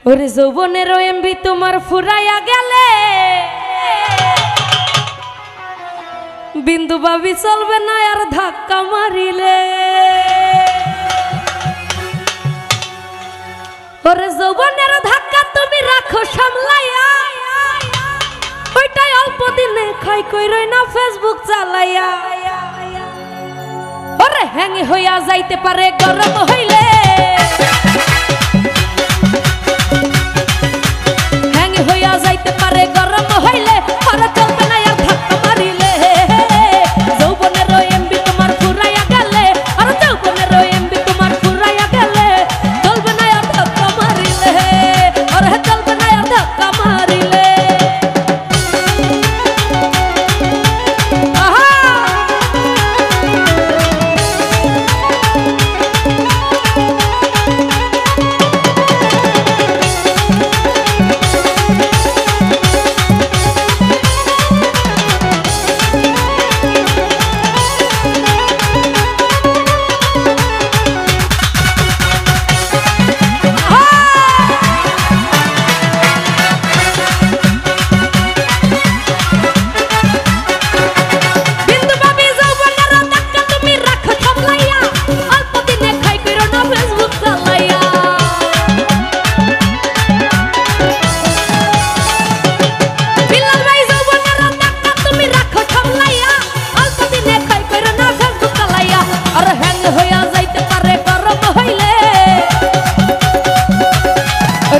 ওরে যৌবনের এমবি তোমার ফুরাইয়া গেলে বিন্দু ভাবি চলবে না আর ধাক্কা মারিলে। ওরে যৌবনের ধাক্কা তুমি রাখো সামলাইয়া, ওইটাই অল্প দিনে খাই কইরই না ফেসবুক চালাইয়া। ওরে হ্যাঙ্গে হইয়া যাইতে পারে গরম হইলে, হ্যাঙ্গে হইয়া যাইতে পারে গরম হইলে, আর চলবে না আর ধাক্কা মারিলে। যৌবনের এমবি তোমার ফুরাইয়া গেলে, আর যৌবনের এমবি তোমার ফুরাইয়া গেলে, চলবে না আর ধাক্কা মারিলে, আর চলবে না আর ধাক্কা মারিলে।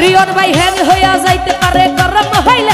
রিয়ন ভাই হ্যাং হইয়া যাইতে পারে গরম হইলে।